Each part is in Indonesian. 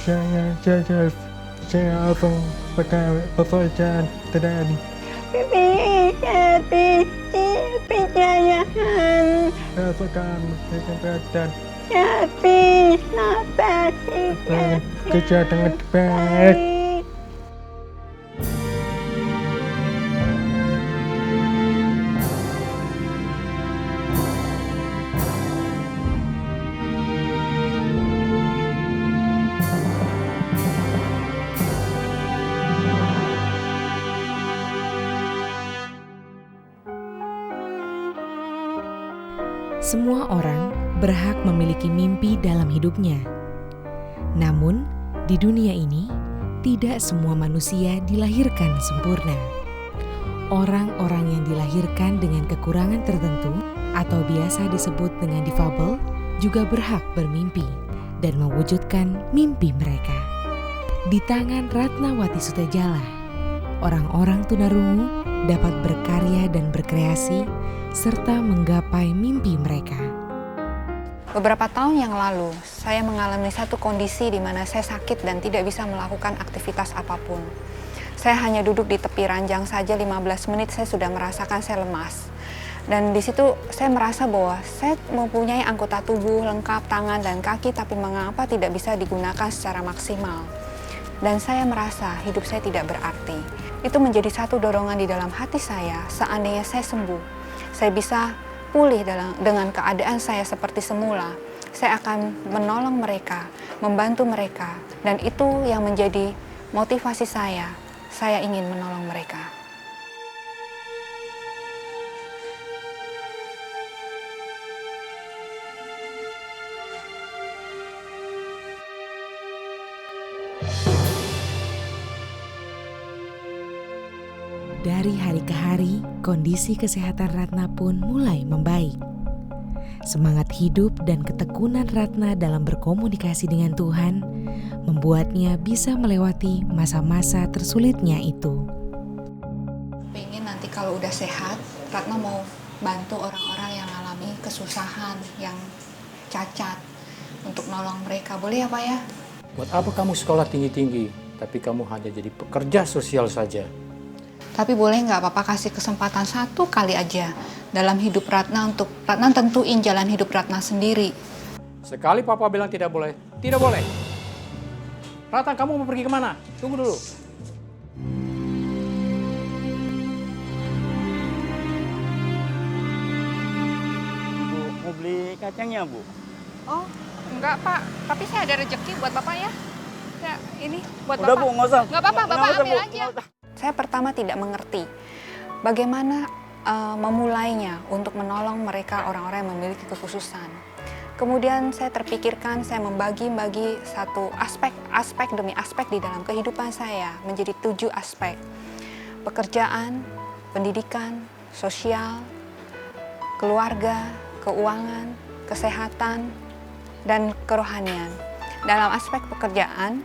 saya langsung pakai pekerjaan dan Percayaan rasakan kesempatan tapi nafas kerja dengan baik. Semua orang berhak memiliki mimpi dalam hidupnya. Namun, di dunia ini, tidak semua manusia dilahirkan sempurna. Orang-orang yang dilahirkan dengan kekurangan tertentu atau biasa disebut dengan difabel juga berhak bermimpi dan mewujudkan mimpi mereka. Di tangan Ratnawati Sutejala, orang-orang tunarungu dapat berkarya dan berkreasi serta menggapai mimpi mereka. Beberapa tahun yang lalu, saya mengalami satu kondisi di mana saya sakit dan tidak bisa melakukan aktivitas apapun. Saya hanya duduk di tepi ranjang saja 15 menit, saya sudah merasakan saya lemas. Dan di situ saya merasa bahwa saya mempunyai anggota tubuh lengkap, tangan dan kaki, tapi mengapa tidak bisa digunakan secara maksimal. Dan saya merasa hidup saya tidak berarti. Itu menjadi satu dorongan di dalam hati saya, seandainya saya sembuh, saya bisa pulih dengan keadaan saya seperti semula. Saya akan menolong mereka, membantu mereka, dan itu yang menjadi motivasi saya. Saya ingin menolong mereka. Dari hari ke hari, kondisi kesehatan Ratna pun mulai membaik. Semangat hidup dan ketekunan Ratna dalam berkomunikasi dengan Tuhan membuatnya bisa melewati masa-masa tersulitnya itu. Pengen nanti kalau udah sehat, Ratna mau bantu orang-orang yang alami kesusahan, yang cacat, untuk nolong mereka. Boleh ya Pak ya? Buat apa kamu sekolah tinggi-tinggi, tapi kamu hanya jadi pekerja sosial saja? Tapi boleh nggak Papa kasih kesempatan satu kali aja dalam hidup Ratna untuk Ratna tentuin jalan hidup Ratna sendiri. Sekali Papa bilang tidak boleh, tidak boleh. Ratna, kamu mau pergi kemana? Tunggu dulu. Bu, mau beli kacangnya, Bu? Oh, enggak Pak. Tapi saya ada rezeki buat Bapak ya. Ya, ini buat Udah, Bapak. Bu, nggak usah. Nggak apa-apa, Nggak Bapak usah, ambil Bu. aja. Nggak usah. Saya pertama tidak mengerti bagaimana memulainya untuk menolong mereka orang-orang yang memiliki kekhususan. Kemudian saya terpikirkan, saya membagi-bagi satu aspek demi aspek di dalam kehidupan saya menjadi 7 aspek. Pekerjaan, pendidikan, sosial, keluarga, keuangan, kesehatan, dan kerohanian. Dalam aspek pekerjaan,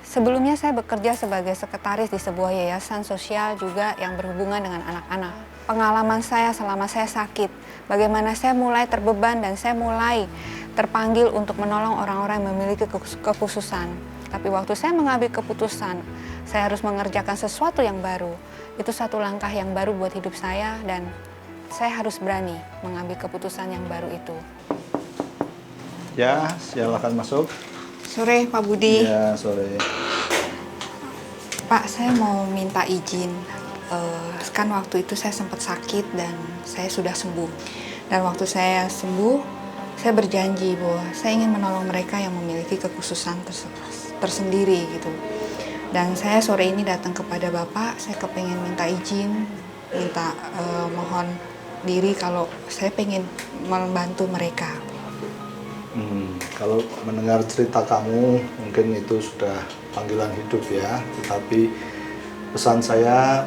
sebelumnya saya bekerja sebagai sekretaris di sebuah yayasan sosial juga yang berhubungan dengan anak-anak. Pengalaman saya selama saya sakit, bagaimana saya mulai terbeban dan saya mulai terpanggil untuk menolong orang-orang yang memiliki kekhususan. Tapi waktu saya mengambil keputusan, saya harus mengerjakan sesuatu yang baru. Itu satu langkah yang baru buat hidup saya dan saya harus berani mengambil keputusan yang baru itu. Ya, silakan masuk. Sore Pak Budi. Ya, sore. Pak, saya mau minta izin. Kan waktu itu saya sempat sakit dan saya sudah sembuh. Dan waktu saya sembuh, saya berjanji bahwa saya ingin menolong mereka yang memiliki kekhususan tersendiri gitu. Dan saya sore ini datang kepada Bapak, saya kepengen minta izin, mohon diri kalau saya pengen membantu mereka. Kalau mendengar cerita kamu, mungkin itu sudah panggilan hidup ya. Tetapi pesan saya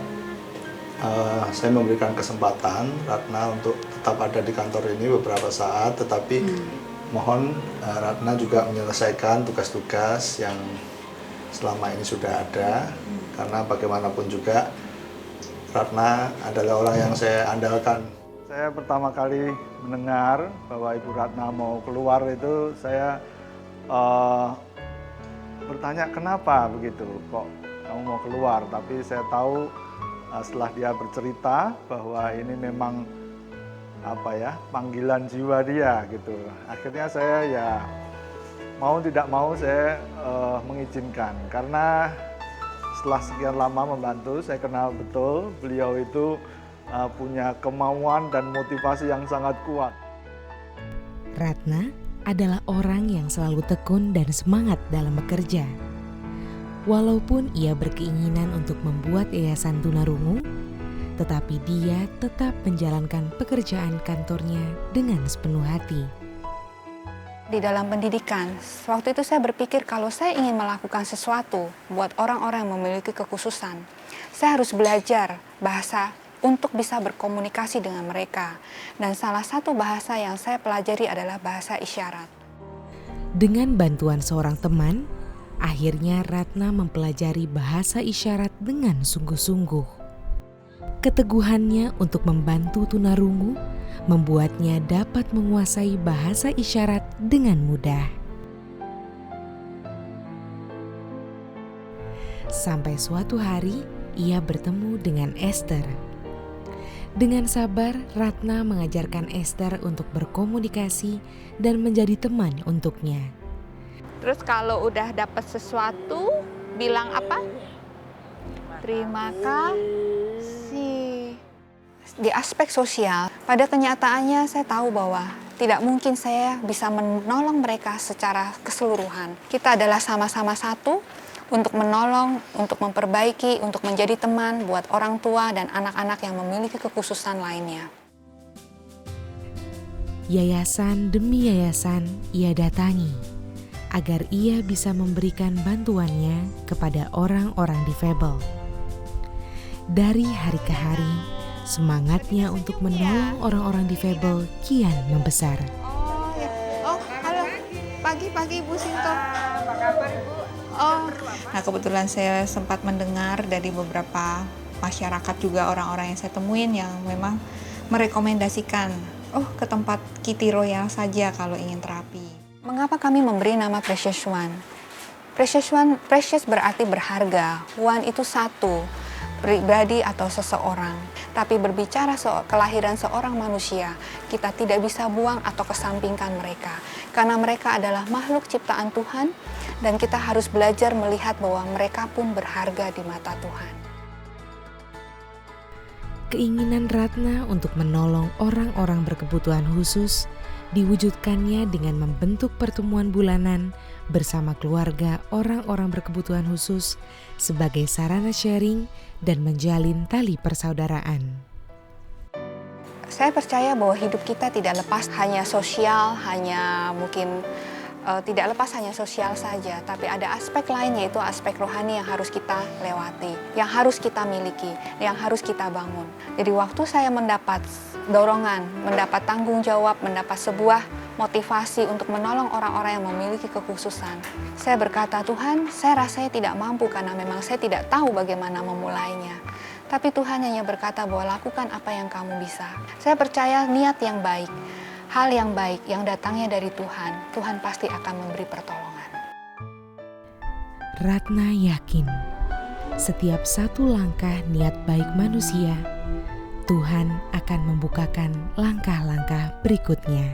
memberikan kesempatan Ratna untuk tetap ada di kantor ini beberapa saat. Tetapi mohon Ratna juga menyelesaikan tugas-tugas yang selama ini sudah ada. Karena bagaimanapun juga Ratna adalah orang yang saya andalkan. Saya pertama kali mendengar bahwa Ibu Ratna mau keluar itu saya bertanya kenapa begitu, kok kamu mau keluar. Tapi saya tahu setelah dia bercerita bahwa ini memang panggilan jiwa dia gitu. Akhirnya saya ya mau tidak mau saya mengizinkan, karena setelah sekian lama membantu saya kenal betul beliau itu punya kemauan dan motivasi yang sangat kuat. Ratna adalah orang yang selalu tekun dan semangat dalam bekerja. Walaupun ia berkeinginan untuk membuat yayasan tunarungu, tetapi dia tetap menjalankan pekerjaan kantornya dengan sepenuh hati. Di dalam pendidikan, waktu itu saya berpikir kalau saya ingin melakukan sesuatu buat orang-orang yang memiliki kekhususan, saya harus belajar bahasa untuk bisa berkomunikasi dengan mereka. Dan salah satu bahasa yang saya pelajari adalah bahasa isyarat. Dengan bantuan seorang teman, akhirnya Ratna mempelajari bahasa isyarat dengan sungguh-sungguh. Keteguhannya untuk membantu tunarungu membuatnya dapat menguasai bahasa isyarat dengan mudah. Sampai suatu hari ia bertemu dengan Esther. Dengan sabar, Ratna mengajarkan Esther untuk berkomunikasi dan menjadi teman untuknya. Terus kalau udah dapat sesuatu, bilang apa? Terima kasih. Di aspek sosial, pada kenyataannya saya tahu bahwa tidak mungkin saya bisa menolong mereka secara keseluruhan. Kita adalah sama-sama satu untuk menolong, untuk memperbaiki, untuk menjadi teman buat orang tua dan anak-anak yang memiliki kekhususan lainnya. Yayasan demi yayasan ia datangi agar ia bisa memberikan bantuannya kepada orang-orang difabel. Dari hari ke hari, semangatnya untuk menolong orang-orang difabel kian membesar. Oh ya, halo, pagi-pagi Bu Sinto. Apa kabar Ibu? Nah, kebetulan saya sempat mendengar dari beberapa masyarakat juga orang-orang yang saya temuin yang memang merekomendasikan ke tempat Kitty Royal saja kalau ingin terapi. Mengapa kami memberi nama Precious One? Precious berarti berharga. One itu satu, pribadi atau seseorang. Tapi berbicara soal kelahiran seorang manusia, kita tidak bisa buang atau kesampingkan mereka. Karena mereka adalah makhluk ciptaan Tuhan, dan kita harus belajar melihat bahwa mereka pun berharga di mata Tuhan. Keinginan Ratna untuk menolong orang-orang berkebutuhan khusus diwujudkannya dengan membentuk pertemuan bulanan bersama keluarga orang-orang berkebutuhan khusus sebagai sarana sharing dan menjalin tali persaudaraan. Saya percaya bahwa hidup kita tidak lepas hanya sosial, tidak lepas hanya sosial saja, tapi ada aspek lain, yaitu aspek rohani yang harus kita lewati, yang harus kita miliki, yang harus kita bangun. Jadi waktu saya mendapat dorongan, mendapat tanggung jawab, mendapat sebuah motivasi untuk menolong orang-orang yang memiliki kekhususan, saya berkata, Tuhan, saya rasanya tidak mampu karena memang saya tidak tahu bagaimana memulainya. Tapi Tuhan hanya berkata bahwa lakukan apa yang kamu bisa. Saya percaya niat yang baik, hal yang baik yang datangnya dari Tuhan, Tuhan pasti akan memberi pertolongan. Ratna yakin, setiap satu langkah niat baik manusia, Tuhan akan membukakan langkah-langkah berikutnya.